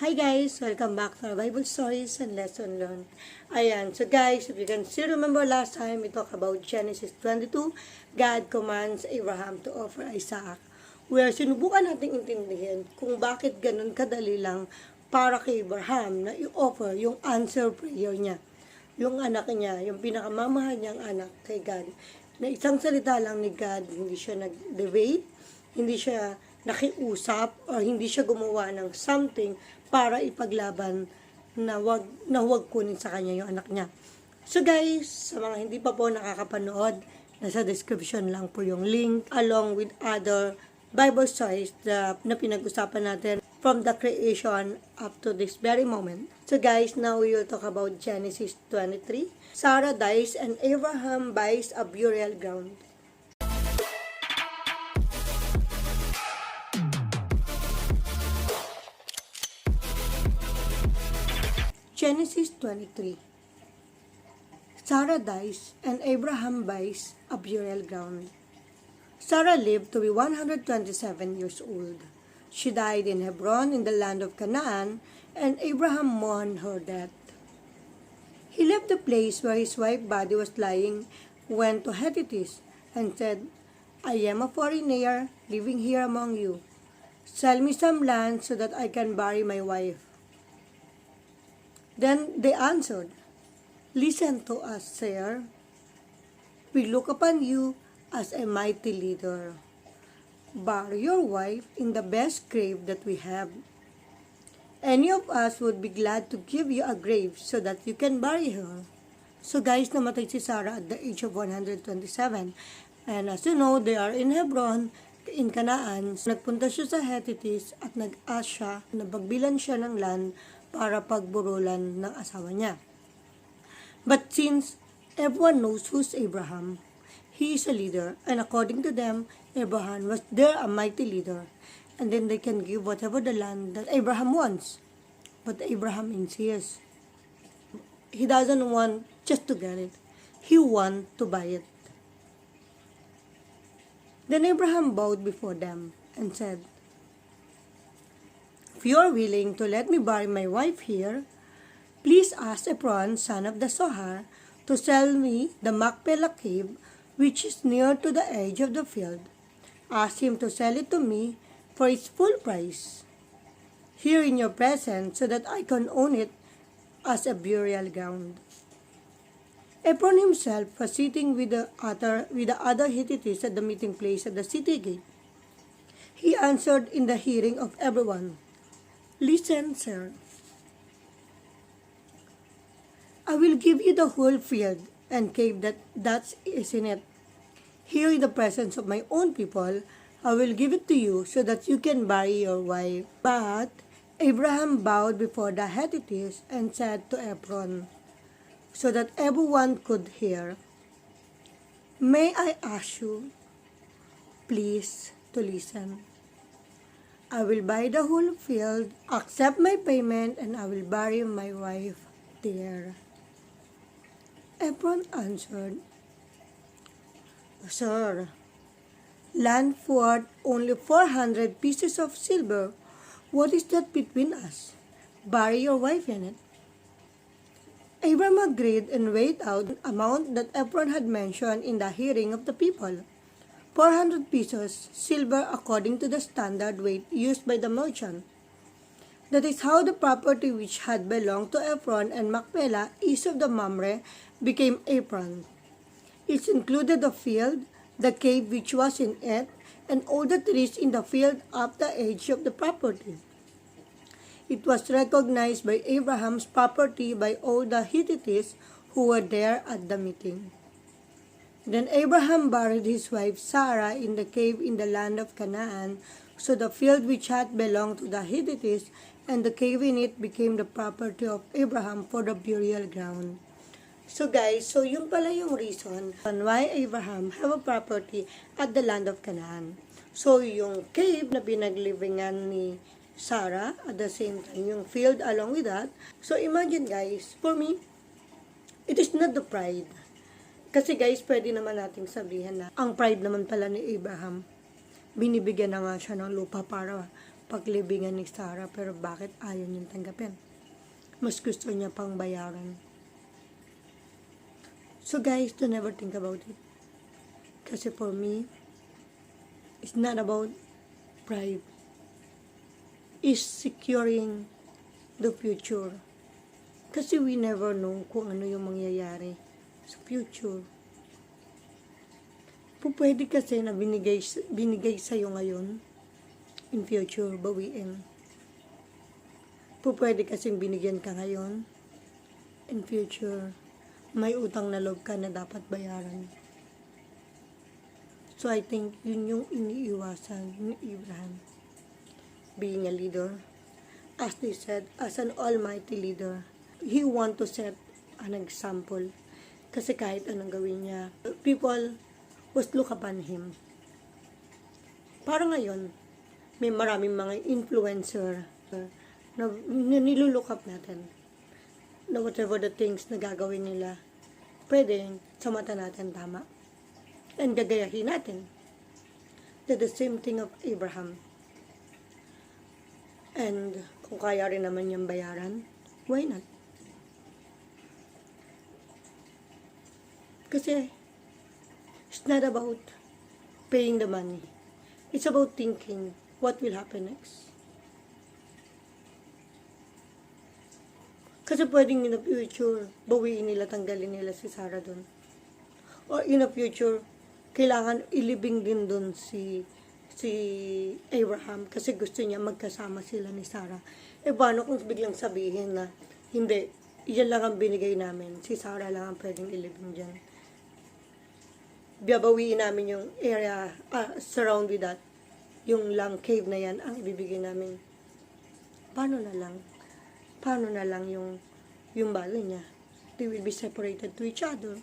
Hi guys! Welcome back to our Bible Stories and Lesson Learned. Ayan, so guys, if you can still remember last time we talked about Genesis 22, God commands Abraham to offer Isaac. Where sinubukan nating intindihin kung bakit ganun kadali lang para kay Abraham na i-offer yung answer prayer niya. Yung anak niya, yung pinakamamahal niyang anak kay God. Na isang salita lang ni God, hindi siya nag-debate, hindi siya nakiusap o hindi siya gumawa ng something para ipaglaban na wag kunin sa kanya yung anak niya. So guys, sa mga hindi pa po nakakapanood, nasa description lang po yung link along with other Bible stories na pinag-usapan natin from the creation up to this very moment. So guys, now we will talk about Genesis 23. Sarah dies and Abraham buys a burial ground. Genesis 23. Sarah dies and Abraham buys a burial ground. Sarah lived to be 127 years old. She died in Hebron in the land of Canaan, and Abraham mourned her death. He left the place where his wife's body was lying, went to Hittites, and said, I am a foreigner living here among you. Sell me some land so that I can bury my wife. Then they answered, Listen to us, sir. We look upon you as a mighty leader. Bury your wife in the best grave that we have. Any of us would be glad to give you a grave so that you can bury her. So guys, namatay si Sarah at the age of 127. And as you know, they are in Hebron, in Canaan. Nagpunta siya sa Hittites at nag-ask siya na pagbilan siya ng land para pagburulan ng asawa niya. But since everyone knows who's Abraham, he is a leader, and according to them, Abraham was there a mighty leader, and then they can give whatever the land that Abraham wants. But Abraham insists. He doesn't want just to get it. He wants to buy it. Then Abraham bowed before them and said, If you are willing to let me bury my wife here, please ask Ephron, son of the Zohar, to sell me the Machpelah cave, which is near to the edge of the field. Ask him to sell it to me for its full price, here in your presence, so that I can own it as a burial ground. Ephron himself was sitting with the other Hittites at the meeting place at the city gate. He answered in the hearing of everyone, Listen, sir. I will give you the whole field and cave that is in it. Here in the presence of my own people, I will give it to you so that you can bury your wife. But Abraham bowed before the Hittites and said to Ephron, so that everyone could hear, May I ask you, please, to listen? I will buy the whole field, accept my payment, and I will bury my wife there. Ephron answered, Sir, land worth only 400 pieces of silver. What is that between us? Bury your wife in it. Abraham agreed and weighed out the amount that Ephron had mentioned in the hearing of the people. 400 pieces, silver according to the standard weight used by the merchant. That is how the property which had belonged to Ephron and Machpelah, east of the Mamre, became Ephron. It included the field, the cave which was in it, and all the trees in the field up the edge of the property. It was recognized by Abraham's property by all the Hittites who were there at the meeting. Then Abraham buried his wife Sarah in the cave in the land of Canaan, so the field which had belonged to the Hittites and the cave in it became the property of Abraham for the burial ground. So guys, so yun pala yung reason on why Abraham have a property at the land of Canaan. So yung cave na pinaglivingan ni Sarah, at the same time yung field along with that. So imagine guys, for me, it is not the pride. Kasi guys, pwede naman nating sabihin na ang pride naman pala ni Abraham, binibigyan na nga siya ng lupa paglibingan ni Sarah, pero bakit ayaw niyang tanggapin? Mas gusto niya pang bayaran. So guys, don't ever think about it. Kasi for me, it's not about pride. It's securing the future. Kasi we never know kung ano yung mangyayari sa future. Pwede kasi na binigay sa'yo ngayon, in future, bawiin. Pwede kasing binigyan ka ngayon, in future, may utang na loob ka na dapat bayaran. So I think yun yung iniiwasan ni Abraham. Being a leader, as they said, as an almighty leader, he want to set an example. Kasi kahit anong gawin niya, people was look upon him. Parang ngayon, may maraming mga influencer na nilulook up natin. Na whatever the things na gagawin nila, pwede sa mata natin tama. And gagayahin natin. That's the same thing of Abraham. And kung kaya rin naman niyang bayaran, why not? Kasi it's not about paying the money. It's about thinking what will happen next. Kasi pwedeng in the future, bawiin nila, tanggalin nila si Sarah doon. Or in the future, kailangan ilibing din doon si Abraham kasi gusto niya magkasama sila ni Sarah. Paano kung biglang sabihin na hindi, iyan lang ang binigay namin, si Sarah lang ang pwedeng ilibing dyan. Babawiin namin yung area surround with that, yung lang cave na yan ang ibibigay namin. Paano na lang yung bagay niya? They will be separated to each other.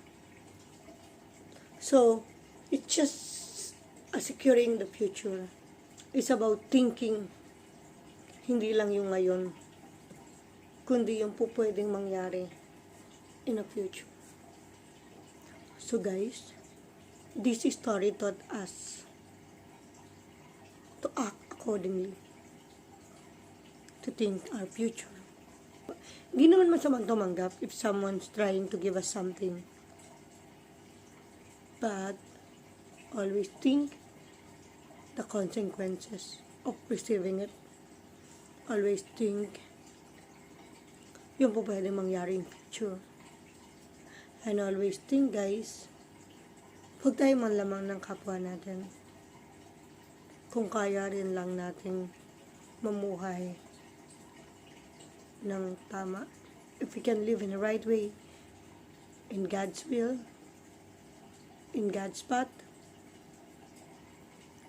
So it's just securing the future. It's about thinking, hindi lang yung ngayon, kundi yung pwedeng mangyari in the future. So guys, this story taught us to act accordingly, to think our future. Hindi naman masamang tumanggap if someone's trying to give us something. But always think the consequences of receiving it. Always think yung pwedeng mangyari in future. And always think, guys, huwag tayo manlamang ng kapwa natin. Kung kaya rin lang natin mamuhay ng tama. If we can live in the right way, in God's will, in God's path,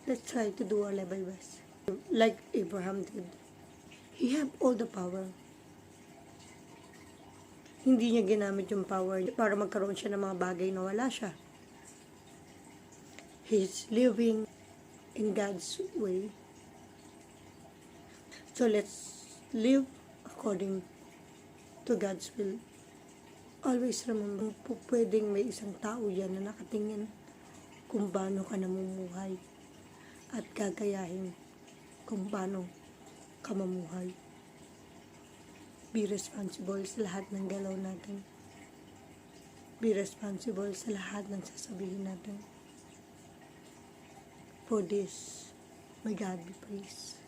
let's try to do our level best. Like Abraham did. He had all the power. Hindi niya ginamit yung power para magkaroon siya ng mga bagay na wala siya. He's living in God's way. So let's live according to God's will. Always remember, pwedeng may isang tao yan na nakatingin kung paano ka namumuhay at gagayahin kung paano ka mamuhay. Be responsible sa lahat ng galaw natin. Be responsible sa lahat ng sasabihin natin. For this, may God be praised.